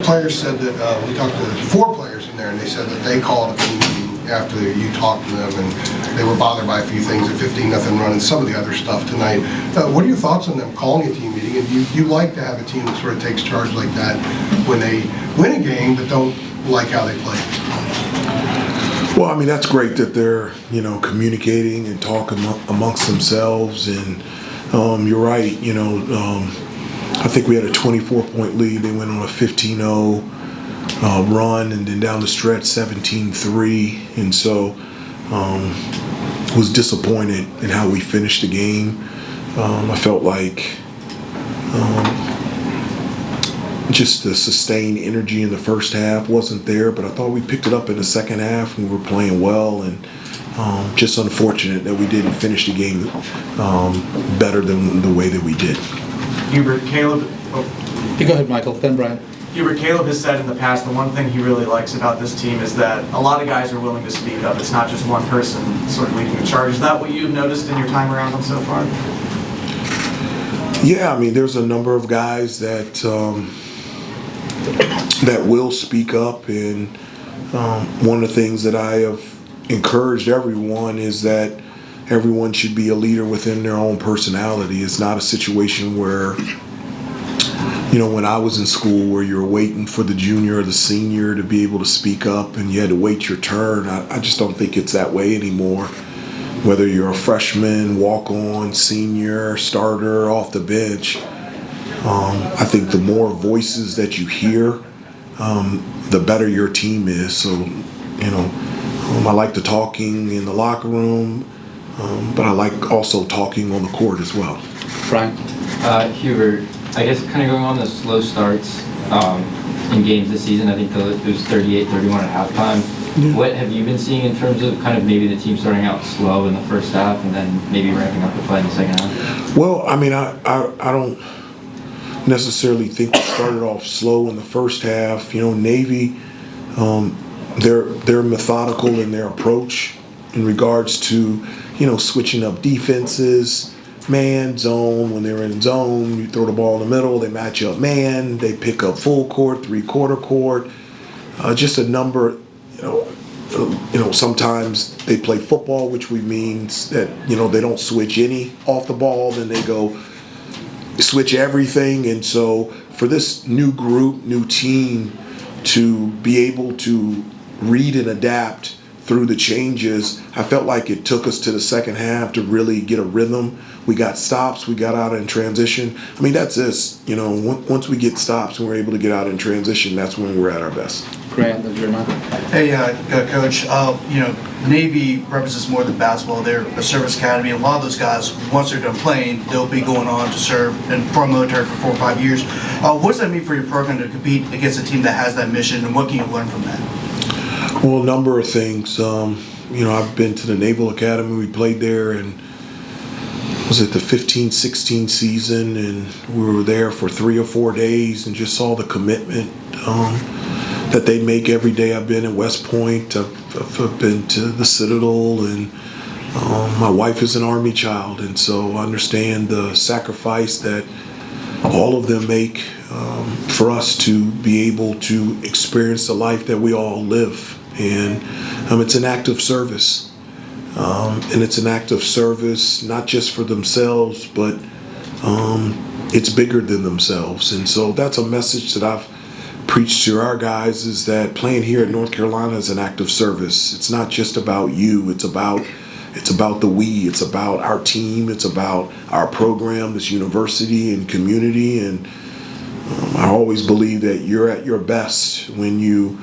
players said that we talked to 4 players in there, and they said that they called a team meeting after you talked to them, and they were bothered by a few things, a 15-0 run, and some of the other stuff tonight. What are your thoughts on them calling a team meeting? And you like to have a team that sort of takes charge like that when they win a game, but don't like how they play. Well, I mean, that's great that they're, communicating and talking amongst themselves. And you're right, I think we had a 24-point lead. They went on a 15-0 run, and then down the stretch 17-3. And so was disappointed in how we finished the game. I felt like just the sustained energy in the first half wasn't there, but I thought we picked it up in the second half and we were playing well, and just unfortunate that we didn't finish the game better than the way that we did. Hubert, Caleb. You go ahead, Michael, then Brian. Hubert, Caleb has said in the past the one thing he really likes about this team is that a lot of guys are willing to speak up. It's not just one person sort of leading the charge. Is that what you've noticed in your time around them so far? Yeah, I mean, there's a number of guys that that will speak up, and one of the things that I have encouraged everyone is that everyone should be a leader within their own personality. It's not a situation where, when I was in school, where you're waiting for the junior or the senior to be able to speak up and you had to wait your turn. I just don't think it's that way anymore. Whether you're a freshman, walk-on, senior, starter, off the bench, I think the more voices that you hear, the better your team is. So, I like the talking in the locker room, but I like also talking on the court as well. Brian? Hubert, I guess kind of going on the slow starts in games this season, I think it was 38-31 at halftime. Yeah. What have you been seeing in terms of kind of maybe the team starting out slow in the first half and then maybe ramping up the play in the second half? Well, I mean, I don't necessarily think we started off slow in the first half. Navy, they're methodical in their approach in regards to, switching up defenses, man, zone. When they're in zone, you throw the ball in the middle, they match up man, they pick up full court, 3/4 court, just a number. Sometimes they play football, which means that, they don't switch any off the ball, then they go switch everything. And so for this new group, new team to be able to read and adapt through the changes, I felt like it took us to the second half to really get a rhythm. We got stops, we got out in transition. I mean, that's this, once we get stops and we're able to get out in transition, that's when we're at our best. Grant, then Jeremiah. Hey, Coach, Navy represents more than basketball. They're a service academy. A lot of those guys, once they're done playing, they'll be going on to serve in the military for 4 or 5 years. What does that mean for your program to compete against a team that has that mission, and what can you learn from that? Well, a number of things. I've been to the Naval Academy. We played there, and was it the 15-16 season, and we were there for 3 or 4 days and just saw the commitment that they make every day. I've been at West Point, I've been to the Citadel, and my wife is an Army child, and so I understand the sacrifice that all of them make for us to be able to experience the life that we all live. And it's an act of service. And it's an act of service not just for themselves, but it's bigger than themselves. And so that's a message that I've preached to our guys, is that playing here at North Carolina is an act of service. It's not just about you. It's about the we. It's about our team. It's about our program, this university and community. And I always believe that you're at your best when you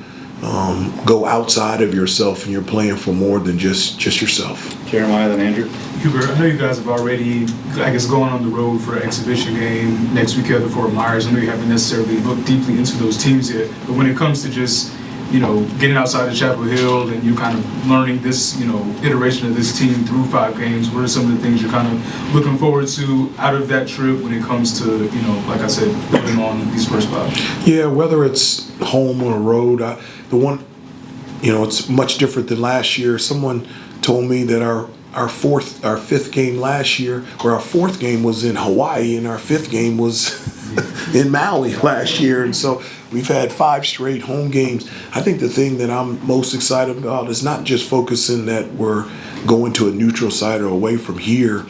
go outside of yourself and you're playing for more than just yourself. Jeremiah, then Andrew. Hubert, I know you guys have already, going on the road for an exhibition game next weekend at Fort Myers. I know you haven't necessarily looked deeply into those teams yet, but when it comes to just, getting outside of Chapel Hill and you kind of learning this, iteration of this team through 5 games, what are some of the things you're kind of looking forward to out of that trip when it comes to, like I said, building on these first 5? Yeah, whether it's home or road, it's much different than last year. Someone told me that our our fifth game last year, where our fourth game was in Hawaii and our fifth game was in Maui last year. And so we've had 5 straight home games. I think the thing that I'm most excited about is not just focusing that we're going to a neutral site or away from here.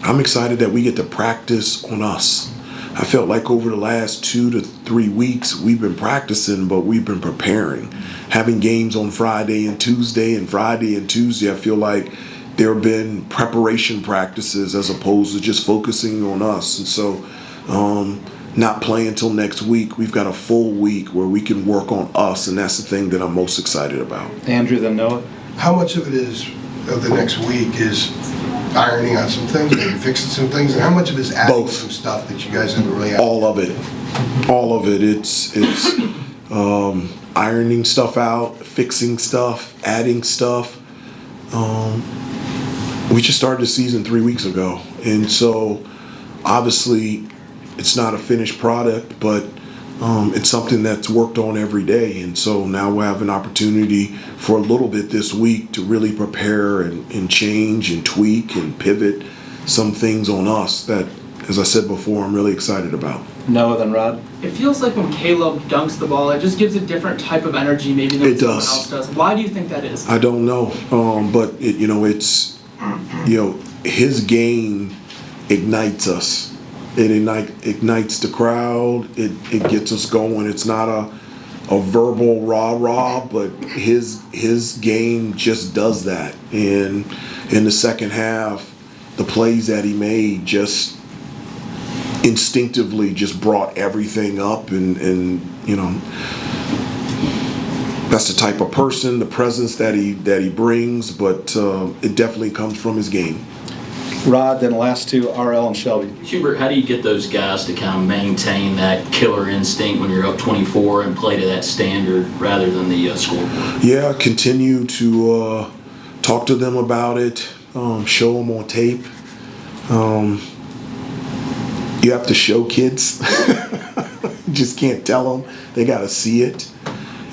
I'm excited that we get to practice on us. I felt like over the last 2 to 3 weeks, we've been practicing, but we've been preparing. Having games on Friday and Tuesday, I feel like there have been preparation practices as opposed to just focusing on us. And so not playing until next week, we've got a full week where we can work on us, and that's the thing that I'm most excited about. Andrew, then Noah. How much of it is, of the next week, is ironing out some things, maybe fixing some things, and how much of it is adding Both. some stuff that you guys haven't really added? All of it. It's ironing stuff out, fixing stuff, adding stuff. We just started the season 3 weeks ago, and so obviously it's not a finished product, but it's something that's worked on every day. And so now we have an opportunity for a little bit this week to really prepare and change and tweak and pivot some things on us that, as I said before, I'm really excited about. Noah, then Rod. It feels like when Caleb dunks the ball, it just gives a different type of energy maybe than It someone does. else does. Why do you think that is? I don't know, but it's his game ignites us. It ignites the crowd. It gets us going. It's not a verbal rah-rah, but his game just does that. And in the second half, the plays that he made just instinctively just brought everything up, and that's the type of person, the presence that he brings, but it definitely comes from his game. Rod, then last two, RL and Shelby. Hubert, how do you get those guys to kind of maintain that killer instinct when you're up 24 and play to that standard rather than the scoreboard? Yeah, continue to talk to them about it, show them on tape. You have to show kids. You just can't tell them. They got to see it.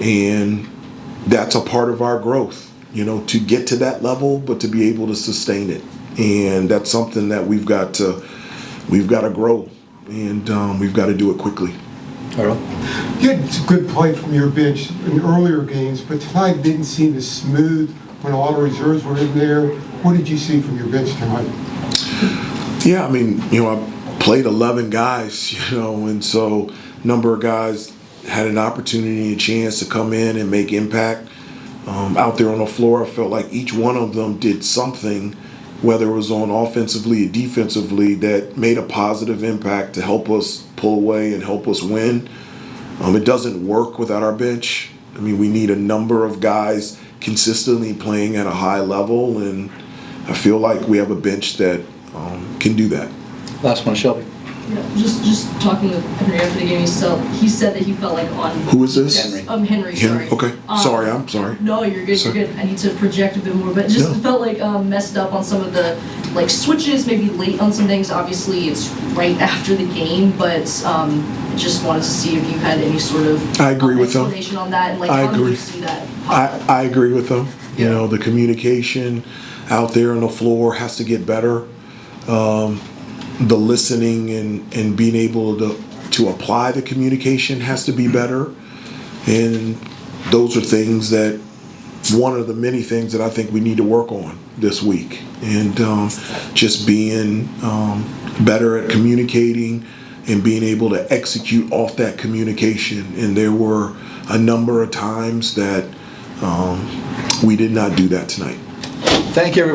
And that's a part of our growth, to get to that level, but to be able to sustain it. And that's something that we've got to grow, and we've got to do it quickly. Earl? You had some good play from your bench in earlier games, but tonight didn't seem as smooth when a lot of reserves were in there. What did you see from your bench tonight? Yeah, I played 11 guys, and so a number of guys had an opportunity, a chance to come in and make impact out there on the floor. I felt like each one of them did something, whether it was on offensively or defensively, that made a positive impact to help us pull away and help us win. It doesn't work without our bench. We need a number of guys consistently playing at a high level, and I feel like we have a bench that can do that. Last one, Shelby. Yeah, just talking with Henry after the game, he said that he felt like on... Who is this? Henry, sorry. Okay, sorry, I'm sorry. No, you're good, Sorry. you're good. I need to project a bit more, but just felt like messed up on some of the switches, maybe late on some things. Obviously, it's right after the game, but just wanted to see if you had any sort of I agree with them. explanation on that, and I how do agree. you see that pop up? I agree with them. The communication out there on the floor has to get better. The listening and being able to apply the communication has to be better. And those are things that, one of the many things that I think we need to work on this week. And just being better at communicating and being able to execute off that communication. And there were a number of times that we did not do that tonight. Thank you, everybody.